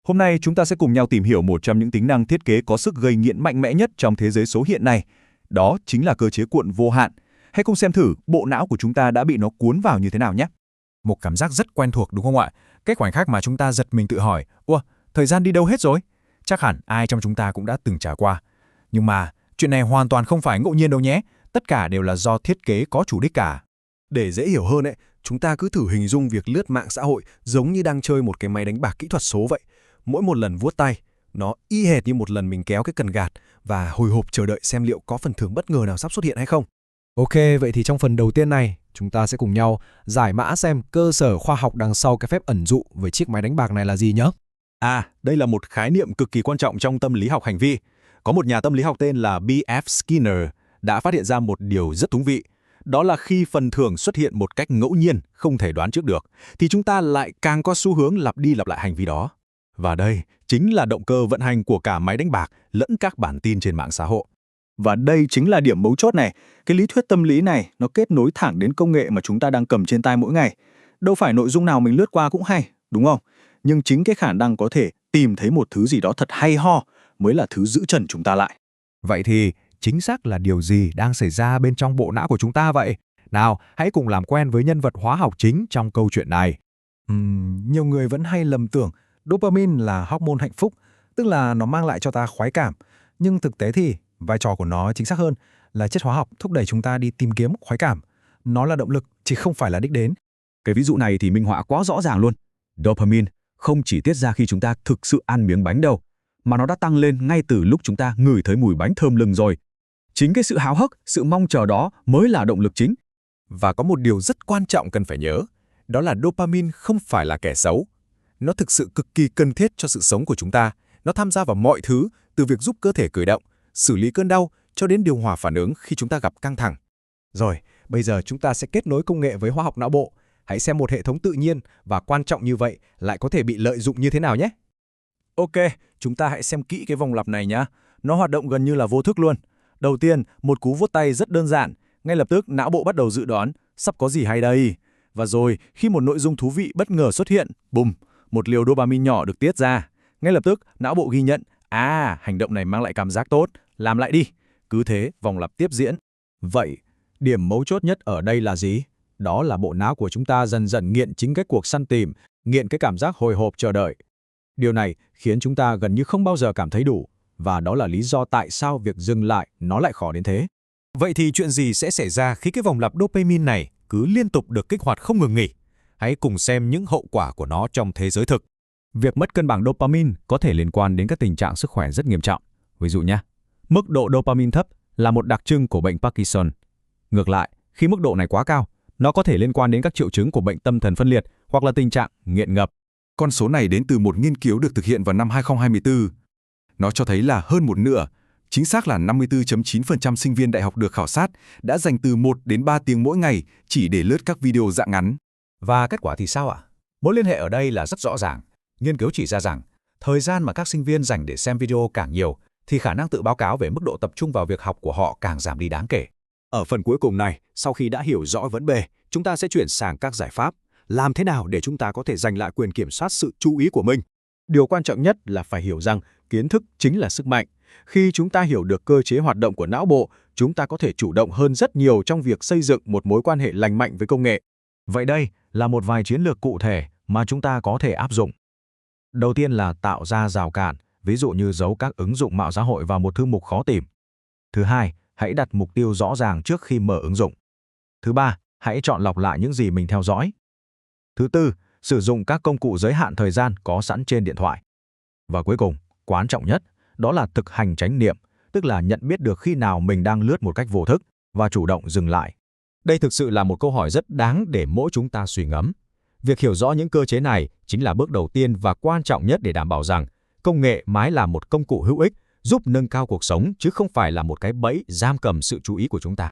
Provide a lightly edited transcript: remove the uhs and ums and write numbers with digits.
Hôm nay chúng ta sẽ cùng nhau tìm hiểu một trong những tính năng thiết kế có sức gây nghiện mạnh mẽ nhất trong thế giới số hiện nay. Đó chính là cơ chế cuộn vô hạn. Hãy cùng xem thử bộ não của chúng ta đã bị nó cuốn vào như thế nào nhé. Một cảm giác rất quen thuộc đúng không ạ? Cái khoảnh khắc mà chúng ta giật mình tự hỏi, ủa, thời gian đi đâu hết rồi? Chắc hẳn ai trong chúng ta cũng đã từng trải qua. Nhưng mà chuyện này hoàn toàn không phải ngẫu nhiên đâu nhé. Tất cả đều là do thiết kế có chủ đích cả. Để dễ hiểu hơn chúng ta cứ thử hình dung việc lướt mạng xã hội giống như đang chơi một cái máy đánh bạc kỹ thuật số vậy. Mỗi một lần vuốt tay, nó y hệt như một lần mình kéo cái cần gạt và hồi hộp chờ đợi xem liệu có phần thưởng bất ngờ nào sắp xuất hiện hay không. Ok, vậy thì trong phần đầu tiên này, chúng ta sẽ cùng nhau giải mã xem cơ sở khoa học đằng sau cái phép ẩn dụ với chiếc máy đánh bạc này là gì nhé. Đây là một khái niệm cực kỳ quan trọng trong tâm lý học hành vi. Có một nhà tâm lý học tên là B.F. Skinner đã phát hiện ra một điều rất thú vị. Đó là khi phần thưởng xuất hiện một cách ngẫu nhiên, không thể đoán trước được, thì chúng ta lại càng có xu hướng lặp đi lặp lại hành vi đó. Và đây chính là động cơ vận hành của cả máy đánh bạc lẫn các bản tin trên mạng xã hội. Và đây chính là điểm mấu chốt này. Cái lý thuyết tâm lý này nó kết nối thẳng đến công nghệ mà chúng ta đang cầm trên tay mỗi ngày. Đâu phải nội dung nào mình lướt qua cũng hay, đúng không? Nhưng chính cái khả năng có thể tìm thấy một thứ gì đó thật hay ho mới là thứ giữ trần chúng ta lại. Vậy thì chính xác là điều gì đang xảy ra bên trong bộ não của chúng ta vậy? Nào, hãy cùng làm quen với nhân vật hóa học chính trong câu chuyện này. Nhiều người vẫn hay lầm tưởng dopamine là hormone hạnh phúc, tức là nó mang lại cho ta khoái cảm. Nhưng thực tế thì vai trò của nó chính xác hơn là chất hóa học thúc đẩy chúng ta đi tìm kiếm khoái cảm. Nó là động lực chứ không phải là đích đến. Cái ví dụ này thì minh họa quá rõ ràng luôn. Dopamine không chỉ tiết ra khi chúng ta thực sự ăn miếng bánh đâu, mà nó đã tăng lên ngay từ lúc chúng ta ngửi thấy mùi bánh thơm lừng rồi. Chính cái sự háo hức, sự mong chờ đó mới là động lực chính. Và có một điều rất quan trọng cần phải nhớ, đó là dopamine không phải là kẻ xấu. Nó thực sự cực kỳ cần thiết cho sự sống của chúng ta. Nó tham gia vào mọi thứ, từ việc giúp cơ thể cử động, xử lý cơn đau, cho đến điều hòa phản ứng khi chúng ta gặp căng thẳng. Rồi, bây giờ chúng ta sẽ kết nối công nghệ với hóa học não bộ. Hãy xem một hệ thống tự nhiên và quan trọng như vậy lại có thể bị lợi dụng như thế nào nhé. Ok, chúng ta hãy xem kỹ cái vòng lặp này nhé. Nó hoạt động gần như là vô thức luôn. Đầu tiên, một cú vuốt tay rất đơn giản. Ngay lập tức, não bộ bắt đầu dự đoán, sắp có gì hay đây. Và rồi, khi một nội dung thú vị bất ngờ xuất hiện, bùm, một liều dopamine nhỏ được tiết ra. Ngay lập tức, não bộ ghi nhận, hành động này mang lại cảm giác tốt, làm lại đi. Cứ thế, vòng lặp tiếp diễn. Vậy, điểm mấu chốt nhất ở đây là gì? Đó là bộ não của chúng ta dần dần nghiện chính cái cuộc săn tìm, nghiện cái cảm giác hồi hộp chờ đợi. Điều này khiến chúng ta gần như không bao giờ cảm thấy đủ, và đó là lý do tại sao việc dừng lại nó lại khó đến thế. Vậy thì chuyện gì sẽ xảy ra khi cái vòng lặp dopamine này cứ liên tục được kích hoạt không ngừng nghỉ? Hãy cùng xem những hậu quả của nó trong thế giới thực. Việc mất cân bằng dopamine có thể liên quan đến các tình trạng sức khỏe rất nghiêm trọng. Ví dụ nhé, mức độ dopamine thấp là một đặc trưng của bệnh Parkinson. Ngược lại, khi mức độ này quá cao, nó có thể liên quan đến các triệu chứng của bệnh tâm thần phân liệt hoặc là tình trạng nghiện ngập. Con số này đến từ một nghiên cứu được thực hiện vào năm 2024. Nó cho thấy là hơn một nửa, chính xác là 54,9% sinh viên đại học được khảo sát đã dành từ 1 đến 3 tiếng mỗi ngày chỉ để lướt các video dạng ngắn. Và kết quả thì sao ạ? Mối liên hệ ở đây là rất rõ ràng. Nghiên cứu chỉ ra rằng, thời gian mà các sinh viên dành để xem video càng nhiều, thì khả năng tự báo cáo về mức độ tập trung vào việc học của họ càng giảm đi đáng kể. Ở phần cuối cùng này, sau khi đã hiểu rõ vấn đề, chúng ta sẽ chuyển sang các giải pháp. Làm thế nào để chúng ta có thể giành lại quyền kiểm soát sự chú ý của mình? Điều quan trọng nhất là phải hiểu rằng kiến thức chính là sức mạnh. Khi chúng ta hiểu được cơ chế hoạt động của não bộ, chúng ta có thể chủ động hơn rất nhiều trong việc xây dựng một mối quan hệ lành mạnh với công nghệ. Vậy đây là một vài chiến lược cụ thể mà chúng ta có thể áp dụng. Đầu tiên là tạo ra rào cản, ví dụ như giấu các ứng dụng mạng xã hội vào một thư mục khó tìm. Thứ hai, hãy đặt mục tiêu rõ ràng trước khi mở ứng dụng. Thứ ba, hãy chọn lọc lại những gì mình theo dõi. Thứ tư, sử dụng các công cụ giới hạn thời gian có sẵn trên điện thoại. Và cuối cùng, quan trọng nhất, đó là thực hành chánh niệm, tức là nhận biết được khi nào mình đang lướt một cách vô thức và chủ động dừng lại. Đây thực sự là một câu hỏi rất đáng để mỗi chúng ta suy ngẫm. Việc hiểu rõ những cơ chế này chính là bước đầu tiên và quan trọng nhất để đảm bảo rằng công nghệ mãi là một công cụ hữu ích giúp nâng cao cuộc sống chứ không phải là một cái bẫy giam cầm sự chú ý của chúng ta.